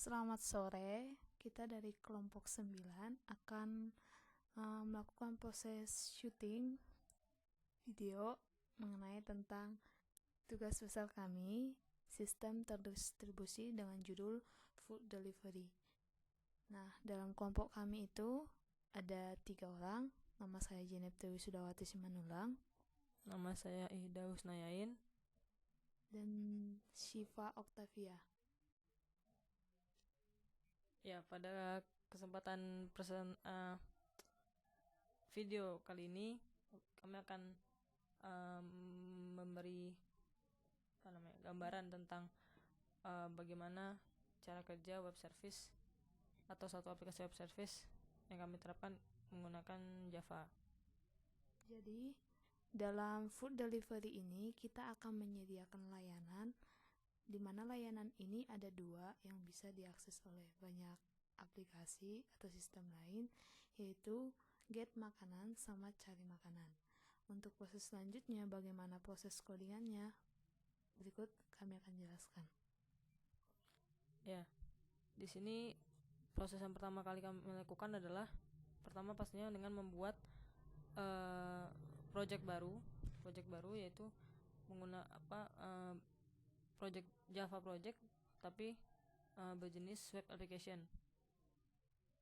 Selamat sore, kita dari kelompok 9 akan melakukan proses syuting video mengenai tentang tugas besar kami, sistem terdistribusi dengan judul Food Delivery. Nah, dalam kelompok kami itu ada 3 orang. Nama saya Jenep Dewi Sudawati Simanulang. Nama saya Ihda Husnayain. Dan Syifa Oktavia. Ya, pada kesempatan video kali ini kami akan memberi gambaran tentang bagaimana cara kerja web service atau suatu aplikasi web service yang kami terapkan menggunakan Java. Jadi, dalam food delivery ini kita akan menyediakan layanan di mana layanan ini ada 2 yang bisa diakses oleh banyak aplikasi atau sistem lain, yaitu get makanan sama cari makanan. Untuk proses selanjutnya bagaimana proses codingannya, berikut kami akan jelaskan. Ya, di sini proses yang pertama kali kami lakukan adalah pertama pastinya dengan membuat project baru yaitu menggunakan project Java project tapi berjenis web application.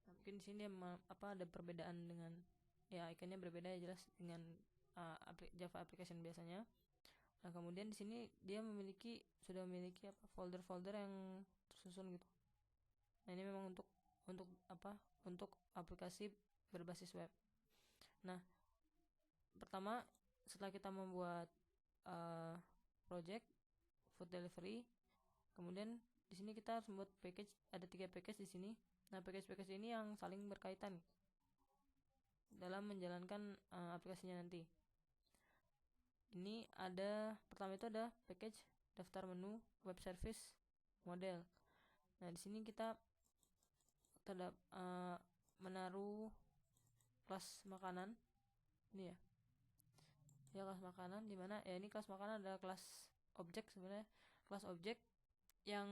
Mungkin di sini ada perbedaan dengan ikonnya berbeda jelas dengan Java application biasanya. Nah, kemudian di sini dia sudah memiliki folder-folder yang tersusun gitu. Nah, ini memang untuk aplikasi berbasis web. Nah, pertama setelah kita membuat project food delivery, kemudian di sini kita harus membuat package, ada 3 package di sini. Nah, package ini yang saling berkaitan dalam menjalankan aplikasinya nanti. Ini pertama itu ada package daftar menu web service model. Nah, di sini kita menaruh kelas makanan ini ya kelas makanan, di mana ini kelas makanan adalah kelas objek, sebenarnya kelas objek yang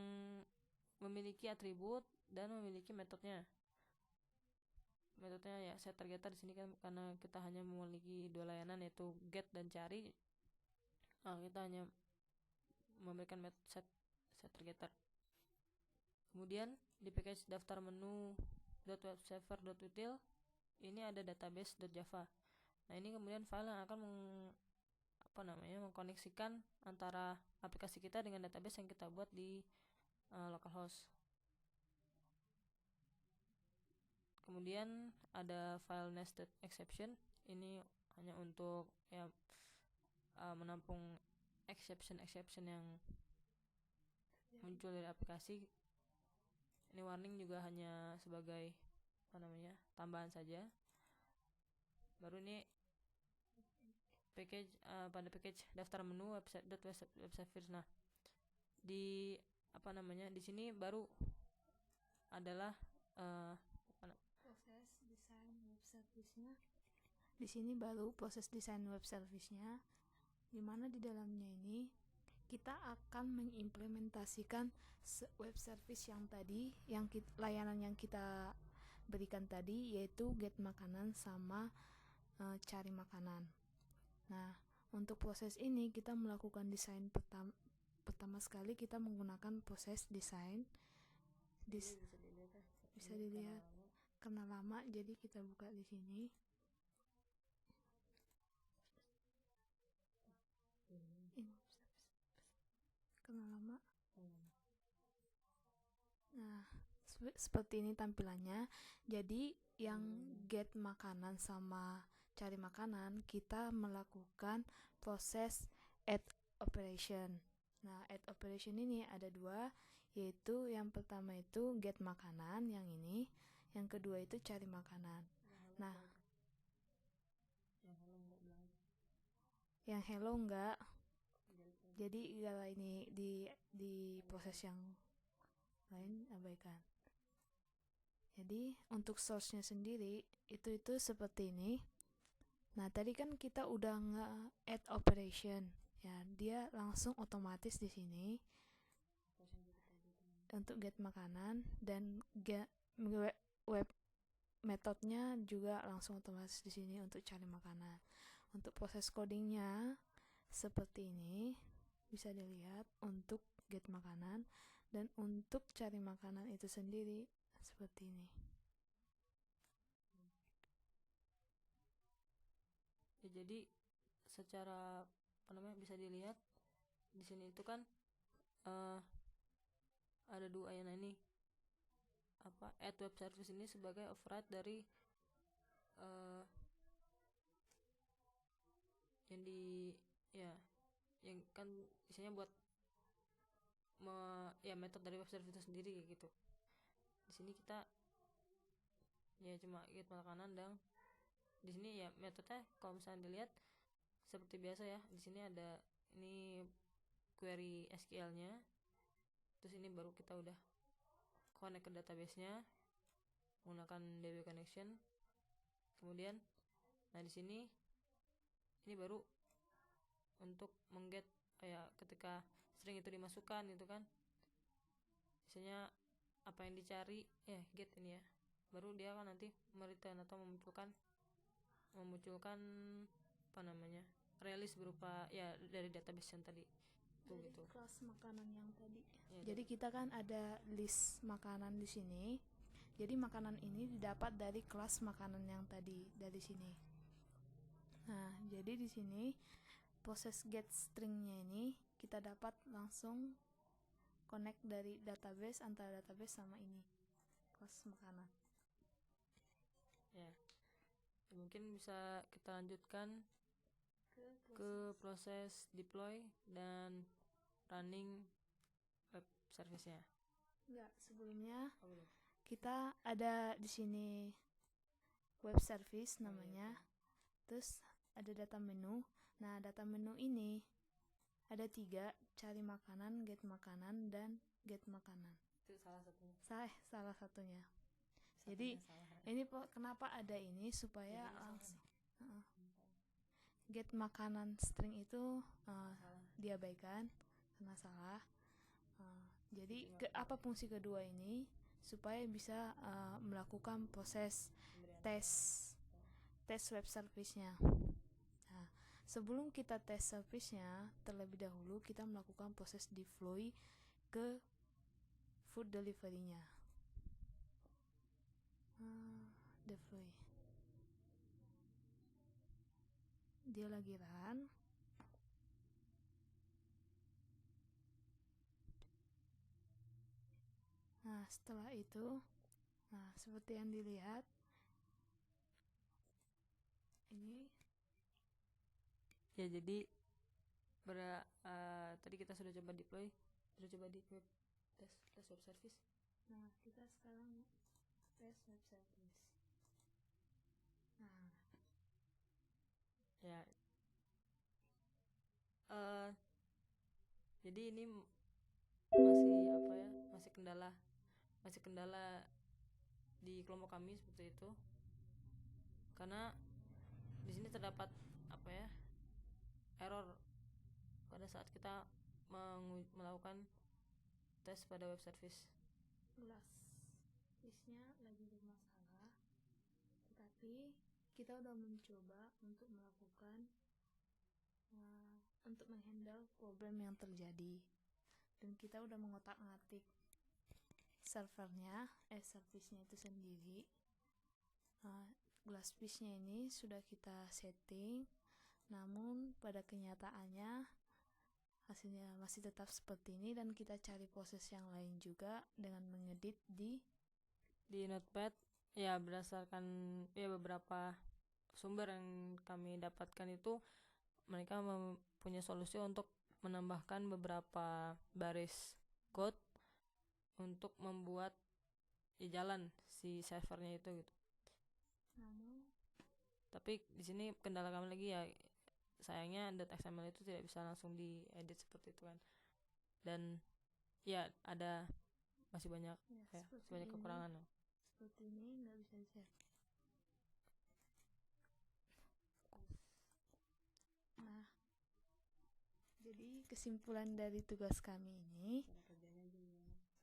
memiliki atribut dan memiliki metodenya ya setter getter. Di sini kan karena kita hanya memiliki 2 layanan yaitu get dan cari, kita hanya memberikan metode setter getter. Kemudian di package daftar menu .webserver.util ini ada database.java. Nah, ini kemudian file yang akan mengkoneksikan antara aplikasi kita dengan database yang kita buat di localhost. Kemudian ada file nested.exception. Ini hanya untuk menampung exception yang muncul dari aplikasi. Ini warning juga hanya sebagai tambahan saja. Baru ini package pada package daftar menu website.webservice. Nah, di di sini baru adalah proses desain web service-nya. Di sini baru proses desain web service-nya, di mana di dalamnya ini kita akan mengimplementasikan web service yang tadi, layanan yang kita berikan tadi, yaitu get makanan sama cari makanan. Nah, untuk proses ini kita melakukan desain pertama sekali kita menggunakan proses desain. Bisa dilihat karena lama, jadi kita buka di sini. Karena lama. Nah, seperti ini tampilannya. Jadi yang get makanan sama cari makanan, kita melakukan proses add operation. Nah, add operation ini ada 2, yaitu yang pertama itu get makanan, yang ini. Yang kedua itu cari makanan. Nah, yang hello enggak. Jadi kalau ini di proses yang lain abaikan. Jadi untuk source-nya sendiri itu seperti ini. Nah, tadi kan kita udah nge-add operation, ya, dia langsung otomatis di sini. untuk get makanan, dan web metodenya juga langsung otomatis di sini untuk cari makanan. Untuk proses codingnya seperti ini, bisa dilihat untuk get makanan, dan untuk cari makanan itu sendiri seperti ini. Ya, jadi secara bisa dilihat di sini itu kan ada dua ya. Nah, ini add web service ini sebagai override dari yang kan isinya buat metode dari web service itu sendiri kayak gitu. Di sini kita ya cuma get makanan, dan di sini ya metodenya kalau misalnya dilihat seperti biasa ya. Di sini ada ini query SQL-nya, terus ini baru kita udah connect ke database-nya menggunakan DB connection. Kemudian di sini ini baru untuk mengget ketika string itu dimasukkan gitu kan, misalnya apa yang dicari get ini ya, baru dia kan nanti mereturn atau memunculkan release berupa dari database yang tadi dari gitu. Kelas makanan yang tadi. Jadi kita kan ada list makanan di sini. Jadi makanan ini didapat dari kelas makanan yang tadi dari sini. Nah, jadi di sini proses get stringnya ini kita dapat langsung connect dari database, antara database sama ini kelas makanan. Ya, mungkin bisa kita lanjutkan ke proses deploy dan running web service-nya. Enggak, sebelumnya kita ada di sini web service namanya. Terus ada data menu. Nah, data menu ini ada 3, cari makanan, get makanan, dan get makanan. Itu salah satunya. Salah satunya. Jadi ini kenapa ada ini, supaya langsung get makanan string itu diabaikan karena salah. Jadi apa fungsi kedua ini? Supaya bisa melakukan proses tes web service-nya. Nah, sebelum kita tes service-nya, terlebih dahulu kita melakukan proses deploy ke food delivery-nya. Deploy. Dia lagi run. Nah, setelah itu, seperti yang dilihat ini. Ya, jadi tadi kita sudah coba deploy, sudah coba di tes web service. Nah, kita sekarang tes web service. Nah, ya, jadi ini masih kendala di kelompok kami seperti itu, karena di sini terdapat error pada saat kita melakukan tes pada web service. Glassfish-nya lagi bermasalah, tetapi kita udah mencoba untuk melakukan untuk menghandle problem yang terjadi, dan kita udah mengotak-ngatik servernya, service-nya itu sendiri. Glassfish-nya ini sudah kita setting, namun pada kenyataannya hasilnya masih tetap seperti ini, dan kita cari proses yang lain juga dengan mengedit di Notepad. Ya, berdasarkan beberapa sumber yang kami dapatkan itu, mereka mempunyai solusi untuk menambahkan beberapa baris code untuk membuat jalan si servernya itu gitu. Tapi di sini kendala kami lagi ya, sayangnya .xml itu tidak bisa langsung diedit seperti itu kan, dan ya ada masih banyak kekurangan. Seperti ini nggak bisa di-share. Nah, jadi kesimpulan dari tugas kami ini,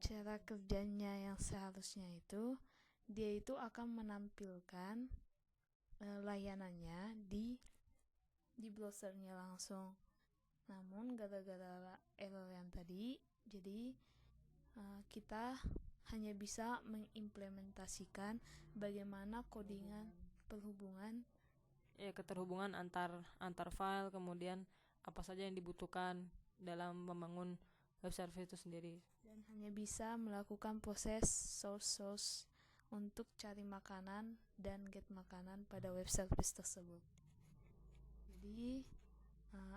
cara kerjanya yang seharusnya itu dia itu akan menampilkan layanannya di browsernya langsung. Namun gara-gara error yang tadi, jadi kita hanya bisa mengimplementasikan bagaimana codingan perhubungan keterhubungan antar file, kemudian apa saja yang dibutuhkan dalam membangun web service itu sendiri, dan hanya bisa melakukan proses source untuk cari makanan dan get makanan pada web service tersebut. Jadi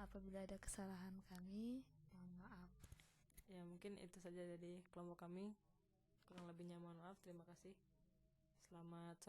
apabila ada kesalahan kami, mohon maaf. Ya mungkin itu saja dari kelompok kami, kurang lebihnya mohon maaf. Terima kasih, selamat sore.